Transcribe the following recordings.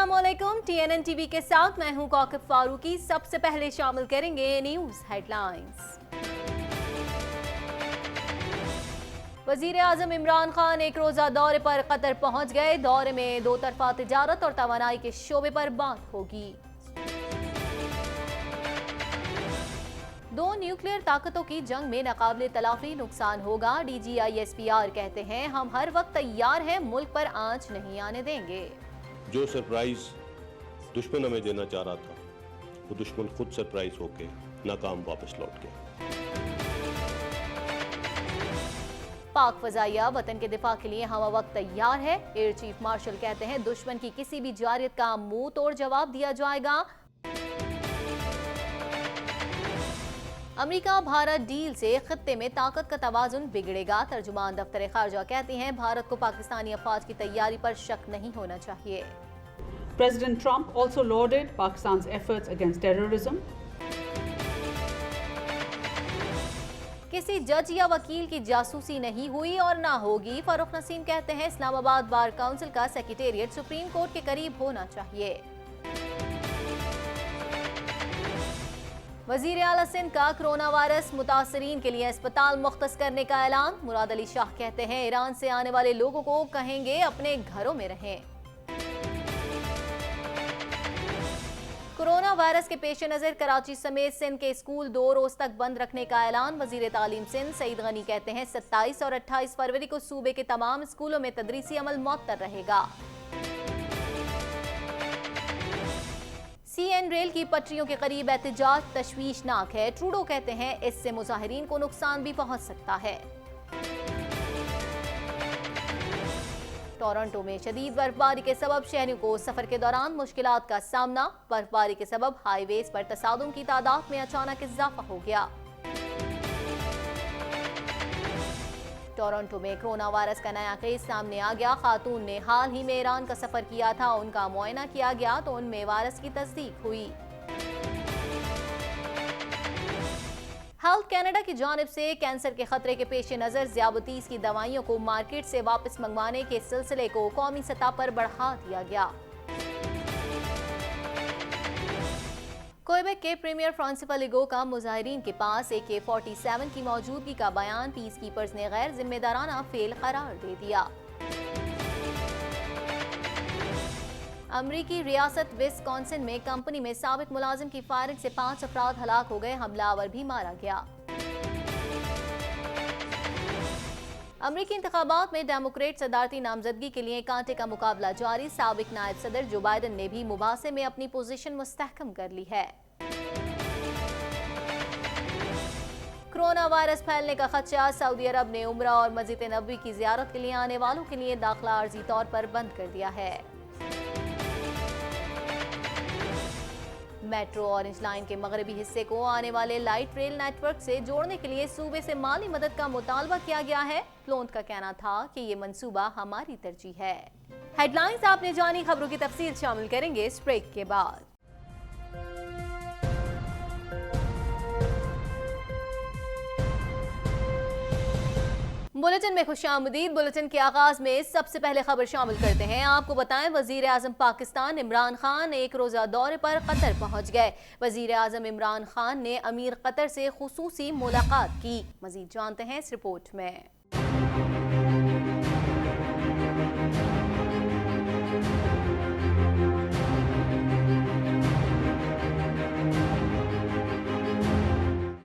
अस्सलामुअलैकुम। TNN TV के साथ मैं हूं कौकब फारूकी। सबसे पहले शामिल करेंगे न्यूज हेडलाइंस। वजीर आजम इमरान खान एक रोजा दौरे पर कतर पहुंच गए। दौरे में दो तरफा तिजारत और तवानाई के शोबे पर बात होगी। दो न्यूक्लियर ताकतों की जंग में नाकाबिले तलाफी नुकसान होगा। DGISPR कहते हैं हम हर वक्त तैयार हैं, मुल्क पर आंच नहीं आने देंगे। जो सरप्राइज दुश्मन हमें देना चाह रहा था, वो दुश्मन खुद सरप्राइज होके नाकाम वापस लौट गया। पाक फजाइया वतन के दिफा के लिए हम वक्त तैयार है। एयर चीफ मार्शल कहते हैं दुश्मन की किसी भी जारियत का मुंह तोड़ जवाब दिया जाएगा। अमेरिका भारत डील से खित्ते में ताकत का तवाजुन बिगड़ेगा। तर्जुमान दफ्तर खारजा कहती हैं भारत को पाकिस्तानी अफवाज की तैयारी पर शक नहीं होना चाहिए। President Trump also lauded Pakistan's efforts against terrorism. किसी जज या वकील की जासूसी नहीं हुई और ना होगी। फारूक नसीम कहते हैं इस्लामाबाद बार काउंसिल का सेक्रेटेरिएट सुप्रीम कोर्ट के करीब होना चाहिए। वजीर आला सिंध का कोरोना वायरस मुतासरीन के लिए अस्पताल मुख्तस करने का ऐलान। मुराद अली शाह कहते हैं ईरान से आने वाले लोगों को कहेंगे अपने घरों में रहें। कोरोना वायरस के पेश नजर कराची समेत सिंध के स्कूल 2 रोज तक बंद रखने का ऐलान। वजीर तालीम सिंध सईद गनी कहते हैं 27 और 28 फरवरी को सूबे के तमाम स्कूलों में तदरीसी अमल मुअत्तर रहेगा। CN रेल की पटरियों के करीब एहतजाज तशवीशनाक है। ट्रूडो कहते हैं इससे मुजाहिरीन को नुकसान भी पहुंच सकता है। टोरंटो में शदीद बर्फबारी के सबब शहरियों को सफर के दौरान मुश्किलात का सामना। बर्फबारी के सबब हाईवेज पर तसादुम की तादाद में अचानक इजाफा हो गया। टोरंटो में कोरोना वायरस का नया केस सामने आ गया। खातून ने हाल ही में ईरान का सफर किया था, उनका मुआयना किया गया तो उनमें वायरस की तस्दीक हुई। हेल्थ कनाडा की जानिब से कैंसर के खतरे के पेश नजर ज़ियाबतीस की दवाइयों को मार्केट से वापस मंगवाने के सिलसिले को कौमी सतह पर बढ़ा दिया गया। क्वेबेक के प्रीमियर फ्रांसिपा लिगो का मुजाहिरीन के पास AK-47 की मौजूदगी का बयान पीस कीपर्स ने गैर जिम्मेदाराना फेल करार दे दिया। अमरीकी रियासत विस्कॉन्सिन में कंपनी में साबिक मुलाजिम की फायरिंग से 5 अफराद हलाक हो गए, हमलावर भी मारा गया। अमरीकी इंतखाबात में डेमोक्रेट सदारती नामजदगी के लिए कांटे का मुकाबला जारी। साबिक नायब सदर जो बाइडन ने भी मुबासे में अपनी पोजीशन मुस्तहकम कर ली है। कोरोना वायरस फैलने का खदशा। सऊदी अरब ने उम्रा और मस्जिद नबवी की जियारत के लिए आने वालों के लिए दाखिला आर्जी तौर पर बंद कर दिया है। मेट्रो ऑरेंज लाइन के मगरबी हिस्से को आने वाले लाइट रेल नेटवर्क से जोड़ने के लिए सूबे से माली मदद का मुतालबा किया गया है। प्लोन्ट का कहना था कि ये मंसूबा हमारी तरजीह है। हेडलाइंस आपने जानी, खबरों की तफसील शामिल करेंगे इस ब्रेक के बाद। बुलेटिन में खुशामदीद। बुलेटिन के आगाज में सबसे पहले खबर शामिल करते हैं। आपको बताएं वजीर आजम पाकिस्तान इमरान खान एक रोजा दौरे पर कतर पहुंच गए। वजीर आजम इमरान खान ने अमीर कतर से खुसूसी मुलाकात की। मजीद जानते हैं इस रिपोर्ट में।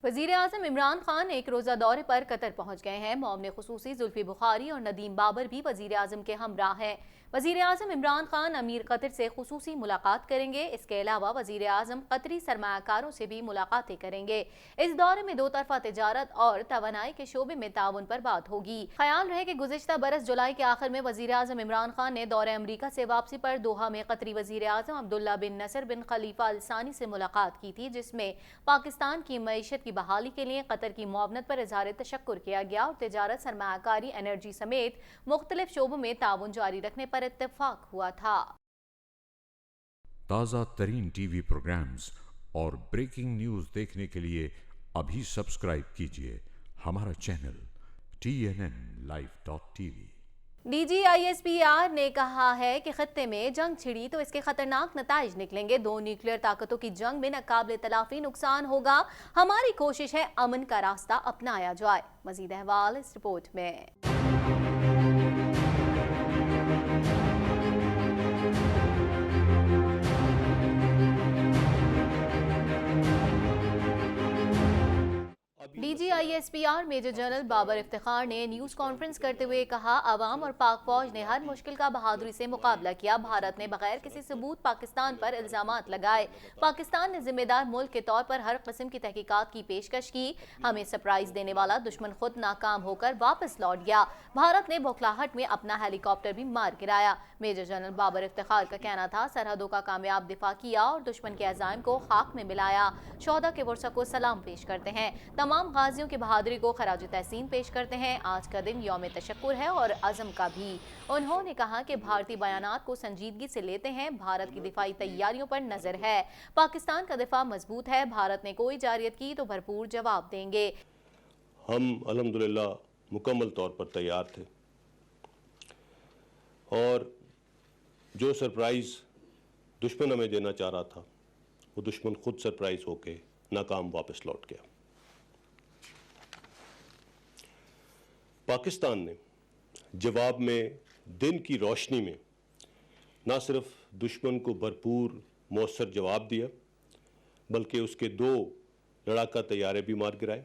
वजीर आजम इमरान खान एक रोजा दौरे पर कतर पहुंच गए हैं। मौमन खुसूसी जुल्फी बुखारी और नदीम बाबर भी वजीर आजम के हमराह हैं। वजीर आजम इमरान खान अमीर कतर से खुसूसी मुलाकात करेंगे। इसके अलावा वजीर आजम कतरी सरमायाकारों से भी मुलाकातें करेंगे। इस दौरे में दो तरफा तिजारत और तवानाई के शोबे में ताउन पर बात होगी। ख्याल रहे कि गुज़िश्ता बरस जुलाई के आखिर में वजीर आजम इमरान खान ने दौरे अमरीका से वापसी पर दोहा में कतरी वजीर आजम अब्दुल्ला बिन नसर बिन खलीफा अल सानी से मुलाकात की थी, जिसमें पाकिस्तान की मईशत की बहाली के लिए कतर की मुआवनत पर इज़हार तशक्कुर किया गया और तिजारत, सरमायाकारी, एनर्जी समेत मुख्तलिफ शोबों में ताउन जारी रखने पर इत्तेफाक हुआ था। ताज़ा तरीन टीवी प्रोग्राम्स और ब्रेकिंग न्यूज़ देखने के लिए अभी सब्सक्राइब कीजिए हमारा चैनल TNN Live.tv। DGISPR ने कहा है कि खत्ते में जंग छिड़ी तो इसके खतरनाक नताइज निकलेंगे। दो न्यूक्लियर ताकतों की जंग में नाकाबिले तलाफी नुकसान होगा। हमारी कोशिश है अमन का रास्ता अपनाया जाए। मजीद अहवाल इस रिपोर्ट में। DGISPR major general Babar Iftikhar ने न्यूज कॉन्फ्रेंस करते हुए कहा, अवाम और पाक फौज ने हर मुश्किल का बहादुरी से मुकाबला किया। भारत ने बगैर किसी सबूत पाकिस्तान पर इल्जामात लगाए। पाकिस्तान ने जिम्मेदार मुल्क के तौर पर हर किस्म की तहकीकात की पेशकश की। हमें सरप्राइज देने वाला दुश्मन खुद नाकाम होकर वापस लौट गया। भारत ने बौखलाहट में अपना हेलीकॉप्टर भी मार गिराया। मेजर जनरल बाबर इफ्तिखार का कहना था, सरहदों का कामयाब दिफा किया और दुश्मन के अज़ाइम को खाक में मिलाया। शोहदा के वर्सा को सलाम पेश करते हैं। तमाम गाजियों की बहादुरी को खराज तहसीन पेश करते हैं। आज का दिन यौम तशक्कुर है और अज़म का भी। उन्होंने कहा कि भारतीय बयानात को संजीदगी से लेते हैं। भारत की दिफाई तैयारियों पर नजर है। पाकिस्तान का दिफा मजबूत है। भारत ने कोई जारियत की तो भरपूर जवाब देंगे। हम अल्हम्दुलिल्लाह मुकम्मल तौर पर तैयार थे और जो सरप्राइज़ दुश्मन हमें देना चाह रहा था वो दुश्मन खुद सरप्राइज होके नाकाम वापस लौट गया। पाकिस्तान ने जवाब में दिन की रोशनी में न सिर्फ दुश्मन को भरपूर मौसर जवाब दिया बल्कि उसके 2 लड़ाका तैयारे भी मार गिराए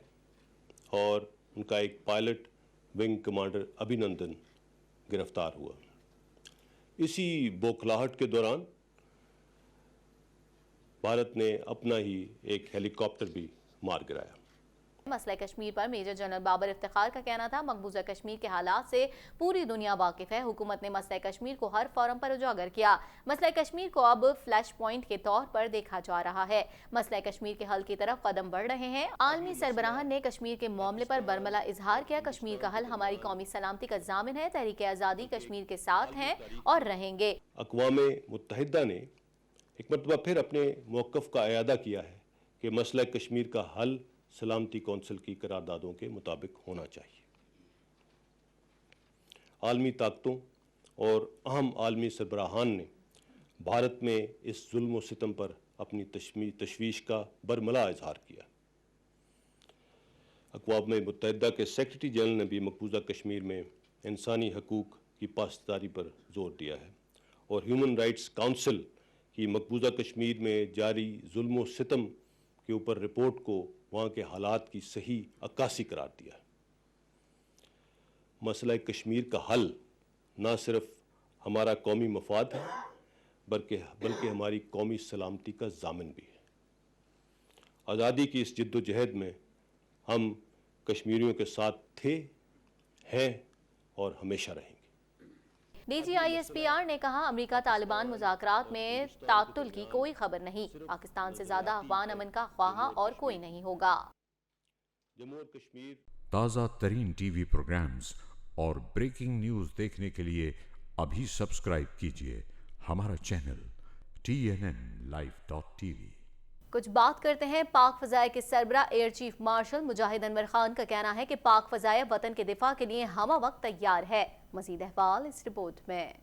और उनका एक पायलट विंग कमांडर अभिनंदन गिरफ्तार हुआ। इसी बौखलाहट के दौरान भारत ने अपना ही एक हेलीकॉप्टर भी मार गिराया। मसला कश्मीर पर मेजर जनरल बाबर इफ्तिखार का कहना था, मकबूजा कश्मीर के हालात से पूरी दुनिया वाकिफ है। हुकूमत ने मसला कश्मीर को हर फोरम पर उजागर किया। मसला कश्मीर को अब फ्लैश पॉइंट के तौर पर देखा जा रहा है। मसला कश्मीर के हल की तरफ कदम बढ़ रहे हैं। आलमी सरबराहान ने कश्मीर के मामले पर बरमला इजहार किया। कश्मीर का हल हमारी कौमी सलामती का जामिन है। तहरीक आज़ादी कश्मीर के साथ हैं और रहेंगे। अक़वाम मुत्तहिदा ने एक मरतबा फिर अपने मौक़िफ़ का इयादा किया है कि मसला कश्मीर का हल सलामती कौंसिल की करारदादों के मुताबिक होना चाहिए। आलमी ताकतों और अहम आलमी सरबराहान ने भारत में इस जुल्म व सितम पर अपनी तशवीश का बरमला इजहार किया। अक़वाम मुत्तहिदा के सेक्रेटरी जनरल ने भी मकबूजा कश्मीर में इंसानी हकूक़ की पासदारी पर जोर दिया है और ह्यूमन राइट्स काउंसिल की मकबूजा कश्मीर में जारी जुल्म व सितम के ऊपर रिपोर्ट को वहाँ के हालात की सही अक्कासी करार दिया है। मसला कश्मीर का हल न सिर्फ हमारा कौमी मफाद है बल्कि हमारी कौमी सलामती का जामिन भी है। आज़ादी की इस जद्दोजहद में हम कश्मीरियों के साथ थे, हैं और हमेशा रहेंगे। DGISPR ने कहा, अमेरिका तालिबान मुज़ाकरात में तातुल की कोई खबर नहीं। पाकिस्तान से ज्यादा अफगान अमन का ख्वाहा और कोई नहीं होगा। जम्मू और कश्मीर ताज़ा तरीन टीवी प्रोग्राम्स और ब्रेकिंग न्यूज़ देखने के लिए अभी सब्सक्राइब कीजिए हमारा चैनल TNNlive.tv। कुछ बात करते हैं पाक फ़ज़ाए के सरबरा एयर चीफ मार्शल मुजाहिद अनवर खान का कहना है कि पाक फ़ज़ाए वतन के दिफा के लिए हमा वक्त तैयार है। मज़ीद अहवाल इस रिपोर्ट में।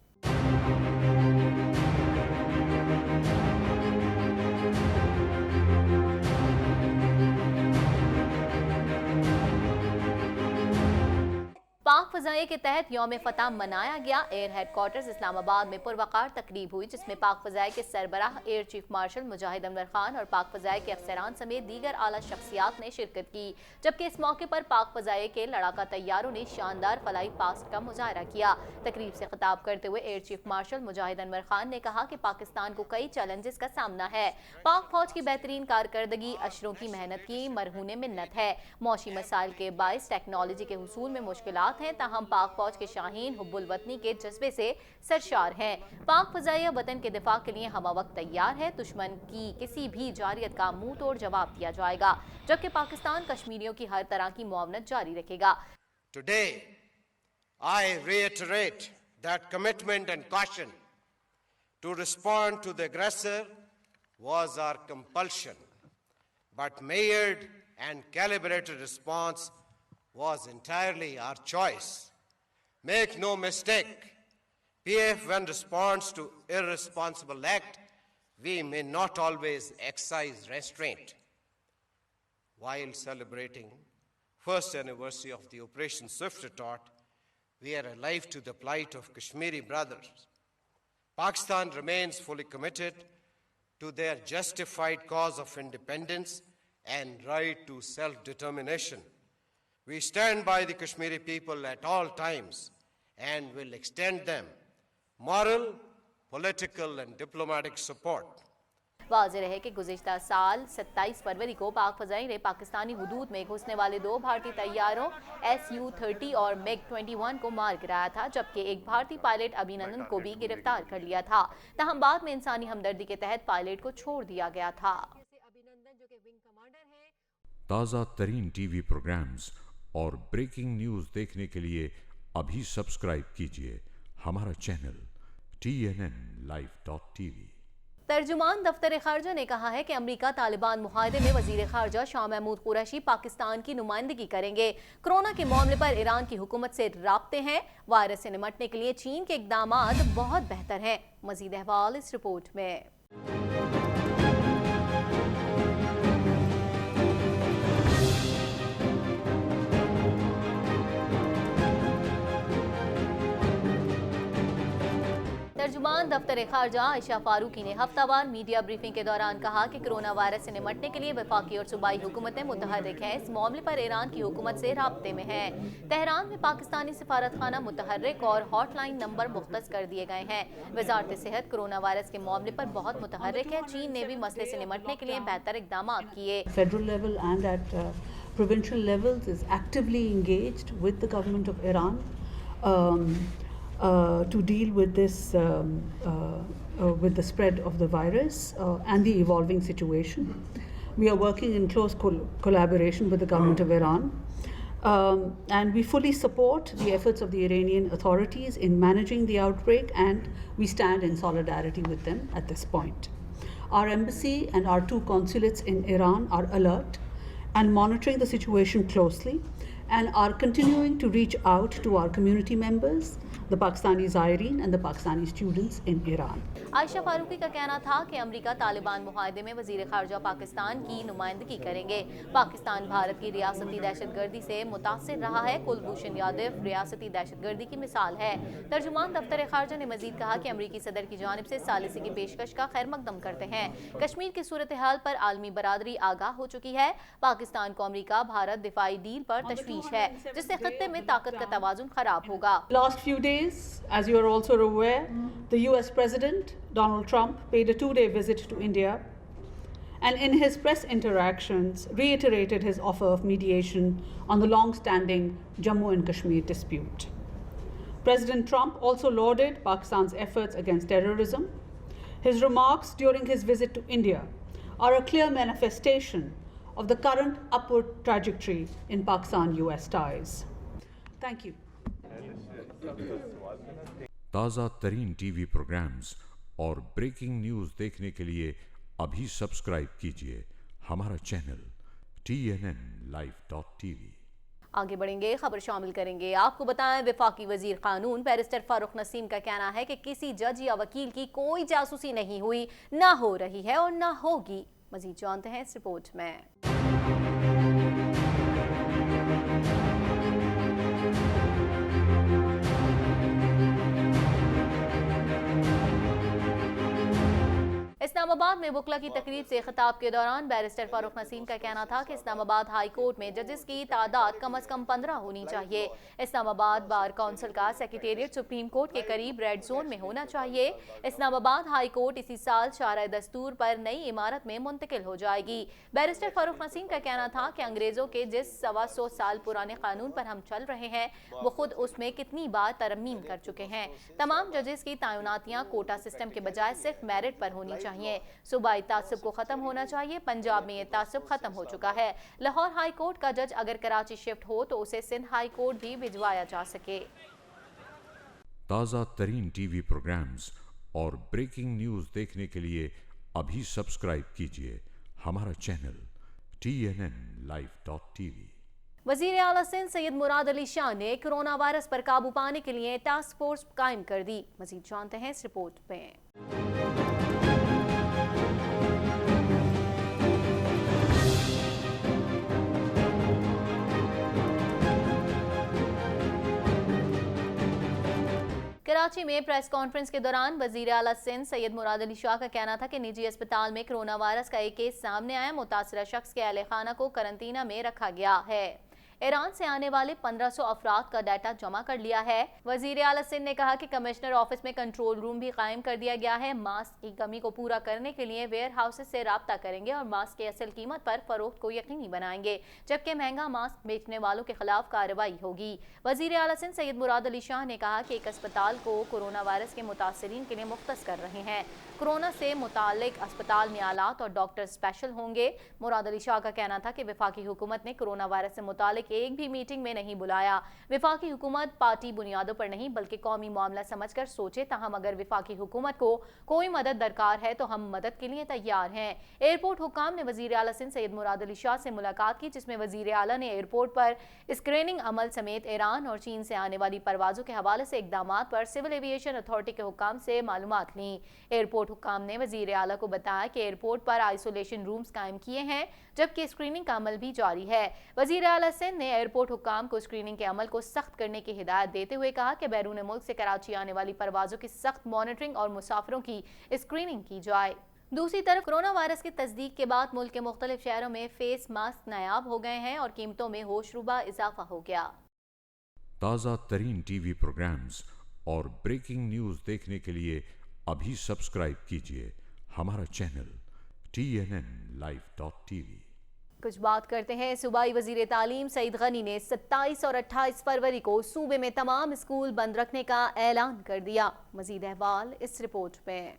पाक फ़ज़ाए के तहत यौम फ़तह मनाया गया। एयर हेडक्वार्टर्स इस्लामाबाद में पुरवकार तकरीब हुई जिसमें पाक फ़ज़ाए के सरबराह एयर चीफ मार्शल मुजाहिद अनवर खान और पाक फ़ज़ाए के अफसरान समेत दीगर आला शख्सियात ने शिरकत की। जबकि इस मौके पर पाक फ़ज़ाए के लड़ाका तैयारों ने शानदार फलाई पास्ट का मुजाहरा किया। तकरीब से खिताब करते हुए एयर चीफ मार्शल मुजाहिद अनवर खान ने कहा कि पाकिस्तान को कई चैलेंजेस का सामना है। पाक फौज की बेहतरीन कारकर्दगी अशरों की मेहनत की मरहून मिन्नत है। मौशी मसाइल के बायस टेक्नोलॉजी के हुसूल में मुश्किलात हैं, ताहम पाक फौज के शाहीन हुब्बुल वतनी के जज्बे से सरशार हैं। पाक फ़ज़ाइया वतन के दिफा के लिए हमा वक्त तैयार है। दुश्मन की किसी भी जारियत का मुंह तोड़ जवाब दिया जाएगा, जबकि पाकिस्तान कश्मीरियों की हर तरह की मुआवनत जारी रखेगा। Today, I reiterate that commitment and caution to respond to the aggressor was our compulsion, but measured and calibrated response was entirely our choice. Make no mistake, PF, when responds to irresponsible act, we may not always exercise restraint. While celebrating first anniversary of the Operation Swift Retort, we are alive to the plight of Kashmiri brothers. Pakistan remains fully committed to their justified cause of independence and right to self-determination. We stand by the Kashmiri people at all times and will extend them moral, political and diplomatic support. वाज़ेह है कि गुज़िश्ता साल 27 फरवरी को पाक फ़ज़ाई ने पाकिस्तानी हुदूद में घुसने वाले 2 भारतीय तैयारों SU-30 और MiG-21 को मार गिराया था, जबकि एक भारतीय पायलट अभिनंदन को भी गिरफ्तार कर लिया था। तहम बाद में इंसानी हमदर्दी के तहत पायलट को छोड़ दिया गया था। ताज़ा तरीन टीवी प्रोग्राम्स और ब्रेकिंग न्यूज़ देखने के लिए अभी सब्सक्राइब कीजिए हमारा चैनल TNNlive.tv। तर्जुमान दफ्तर खारजा ने कहा है कि अमरीका तालिबान मुआहदे में वजीर खारजा शाह महमूद कुरैशी पाकिस्तान की नुमाइंदगी करेंगे। कोरोना के मामले पर ईरान की हुकूमत से राब्ते हैं। वायरस से निपटने के लिए चीन के इक़दामात बहुत बेहतर हैं। मज़ीद अहवाल इस रिपोर्ट में। तर्जुमान दफ्तर खारजा आयशा फारूकी ने हफ्तावार मीडिया ब्रीफिंग के दौरान कहा कि कोरोना वायरस से निपटने के लिए वफाकी और सूबाई हुकूमतें मुतहर्रिक हैं। इस मामले पर ईरान की हुकूमत से राब्ते में है। तेहरान में पाकिस्तानी सिफारतखाना मुतहर्रिक और हॉटलाइन नंबर मुख्तस कर दिए गए हैं। वजारत सेहत कोरोना वायरस के मामले पर बहुत मुतहर्रिक है। चीन ने भी मसले से निपटने के लिए बेहतर इक़दाम किए। Federal level and at provincial levels is actively engaged with the government of Iran to deal with this with the spread of the virus and the evolving situation. We are working in close collaboration with the government of Iran, and we fully support the efforts of the Iranian authorities in managing the outbreak, and we stand in solidarity with them at this point. Our embassy and our 2 consulates in Iran are alert and monitoring the situation closely, and are continuing to reach out to our community members, the Pakistani Zairin and the Pakistani students in Iran. Ayesha Farooqui का कहना था कि America Taliban मुआहदे में वजीर खारजा पाकिस्तान की नुमाइंदगी करेंगे। पाकिस्तान भारत की रियासती दहशतगर्दी से मुतासिर रहा है। कुलभूषण यादव रियासती दहशतगर्दी की मिसाल है। तर्जुमान दफ्तर खारजा ने मजीद कहा कि अमरीकी सदर की जानिब से सालिसी की पेशकश का खैर मकदम करते हैं। कश्मीर की सूरत हाल पर आलमी बरादरी आगाह हो चुकी है। पाकिस्तान को अमरीका भारत दिफाई डील पर तशवीश है, जिससे खत्ते में ताकत का तवाजुन खराब होगा। Last few days, as you are also aware, the US President Donald Trump paid a 2-day visit to India, and in his press interactions reiterated his offer of mediation on the long-standing Jammu and Kashmir dispute. President Trump also lauded Pakistan's efforts against terrorism. His remarks during his visit to India are a clear manifestation of the current upward trajectory in Pakistan-US ties. Thank you. ताज़ा तरीन TV programmes और breaking news देखने के लिए अभी subscribe कीजिए हमारा channel TNNlive.tv। आगे बढ़ेंगे, खबर शामिल करेंगे। आपको बताएं, वफाकी वजीर कानून बैरिस्टर फारूक नसीम का कहना है कि किसी जज या वकील की कोई जासूसी नहीं हुई, ना हो रही है और ना होगी। मजीद जानते हैं इस रिपोर्ट में। इस्लामाबाद में वकला की तकरीब से खिताब के दौरान बैरिस्टर फारूक नसीम का कहना था कि इस्लामाबाद हाई कोर्ट में जजेस की तादाद कम से कम 15 होनी चाहिए। इस्लामाबाद बार काउंसिल का सेक्रेटेरिएट सुप्रीम कोर्ट के करीब रेड जोन में होना चाहिए। इस्लामाबाद हाई कोर्ट इसी साल शारा दस्तूर पर नई इमारत में मुंतकिल हो जाएगी। बैरिस्टर फारूक नसीम का कहना था कि अंग्रेजों के जिस 125 साल पुराने कानून पर हम चल रहे हैं, वो खुद उसमें कितनी बार तरमीम कर चुके हैं। तमाम जजेस की तैनातियां कोटा सिस्टम के बजाय सिर्फ मेरिट पर होनी चाहिए। सूबाई तासुब को खत्म होना चाहिए। पंजाब में ये तासुब खत्म हो चुका है। लाहौर हाई कोर्ट का जज अगर कराची शिफ्ट हो तो उसे सिंध हाई कोर्ट भी भिजवाया जा सके। ताज़ा तरीन टीवी प्रोग्राम्स और ब्रेकिंग न्यूज़ देखने के लिए अभी सब्सक्राइब कीजिए हमारा चैनल TNNlive.tv। वजीर आला सिंध सैयद मुराद अली शाह ने कोरोना वायरस पर काबू पाने के लिए टास्क फोर्स कायम कर दी। मजीद जानते हैं इस रिपोर्ट में। कराची में प्रेस कॉन्फ्रेंस के दौरान वजीर आला सिंध सैयद मुराद अली शाह का कहना था कि निजी अस्पताल में कोरोना वायरस का एक केस सामने आया। मुतासरा शख्स के अहले खाना को करंतना में रखा गया है। ईरान से आने वाले 1500 अफराद का डाटा जमा कर लिया है। वजीर आला सिंध ने कहा कि कमिश्नर ऑफिस में कंट्रोल रूम भी कायम कर दिया गया है। मास्क की कमी को पूरा करने के लिए वेयर हाउसेज से राब्ता करेंगे और मास्क की असल कीमत पर फरोख्त को यकीनी बनाएंगे, जबकि महंगा मास्क बेचने वालों के खिलाफ कार्रवाई होगी। वजीर आला सिंध सैयद मुराद अली शाह ने कहा कि एक अस्पताल को कोरोना वायरस के मुतासरीन के लिए मुख्तस कर रहे हैं। कोरोना से मुतालिक अस्पताल में आलात और डॉक्टर स्पेशल होंगे। मुराद अली शाह का कहना था कि वफाकी हुकूमत ने कोरोना वायरस से मुतालिक एक भी मीटिंग में नहीं बुलाया। वफाकी हुकूमत पार्टी बुनियादों पर नहीं बल्कि कौमी मामला समझकर सोचे। ताहम अगर वफाकी हुकूमत को कोई मदद दरकार है तो हम मदद के लिए तैयार हैं। एयरपोर्ट हुक्काम ने वजीर आला सिंध सैयद मुराद अली शाह से मुलाकात की, जिसमें वजीर आला ने एयरपोर्ट पर स्क्रीनिंग अमल समेत ईरान और चीन से आने वाली परवाजों के हवाले से इकदाम पर सिविल एविएशन अथॉरिटी के हुक्काम से मालूमात ली। एयरपोर्ट हुक्काम ने वजीर आला को बताया कि एयरपोर्ट पर आइसोलेशन रूम्स कायम किए हैं, जबकि स्क्रीनिंग का अमल भी जारी है। वजीर आला सिंध ने एयरपोर्ट हुक्काम को स्क्रीनिंग के अमल को सख्त करने की हिदायत देते हुए कहा कि बैरून मुल्क से कराची आने वाली परवाजों की सख्त मॉनिटरिंग और मुसाफिरों की स्क्रीनिंग की जाए। दूसरी तरफ कोरोना वायरस की तस्दीक के बाद मुल्क के मुख्तलिफ शहरों में फेस मास्क नायाब हो गए हैं और कीमतों में होशरुबा इजाफा हो गया। ताज़ा तरीन टीवी प्रोग्राम्स और ब्रेकिंग न्यूज़ देखने के लिए अभी सब्सक्राइब कीजिए हमारा चैनल TNNlive.tv। कुछ बात करते हैं सूबाई वजीर तालीम सईद गनी ने 27 और 28 फरवरी को सूबे में तमाम स्कूल बंद रखने का ऐलान कर दिया। मजीद अहवाल इस रिपोर्ट में।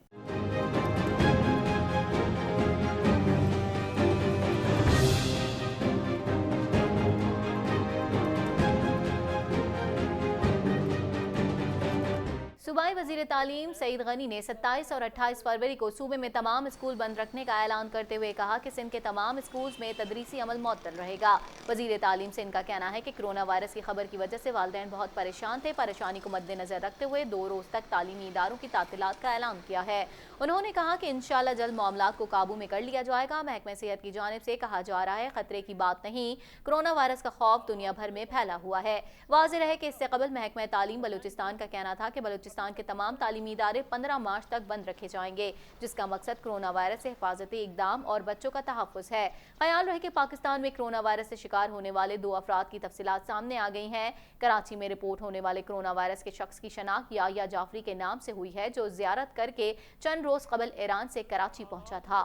सूबाई वजीर तालीम सईद गनी ने 27 और 28 फरवरी को सूबे में तमाम स्कूल बंद रखने का ऐलान करते हुए कहा कि सिंध के तमाम स्कूल्स में तदरीसी अमल मुअत्तल रहेगा। वजीर तालीम से इनका कहना है कि कोरोना वायरस की खबर की वजह से वालिदैन बहुत परेशान थे। परेशानी को मद्देनजर रखते हुए 2 रोज तक तालीमी इदारों की तातीलात का ऐलान किया है। उन्होंने कहा कि इंशाअल्लाह जल्द मामलात को काबू में कर लिया जाएगा। महकमे सेहत की जानिब से कहा जा रहा है खतरे की बात नहीं, कोरोना वायरस का खौफ दुनिया भर में फैला हुआ है। वाज़ेह है कि इससे कबल महकमा तालीम बलूचिस्तान का कहना था कि बलूचिस्तान के तमाम तालीमी इदारे 15 मार्च तक बंद रखे जाएंगे, जिसका मकसद कोरोना वायरस से हिफाजती इकदाम और बच्चों का तहफ़्फ़ुज़ है। ख्याल रहे कि पाकिस्तान में कोरोना वायरस से शिकार होने वाले 2 अफराद की तफसीलात सामने आ गई हैं। कराची में रिपोर्ट होने वाले कोरोना वायरस के शख्स की शनाख्त याया जाफरी के नाम से हुई है, जो ज़ियारत करके चंद रोज कबल ईरान से कराची पहुंचा था।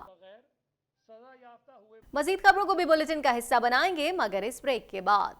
मजीद खबरों को भी बुलेटिन का हिस्सा बनाएंगे, मगर इस ब्रेक के बाद।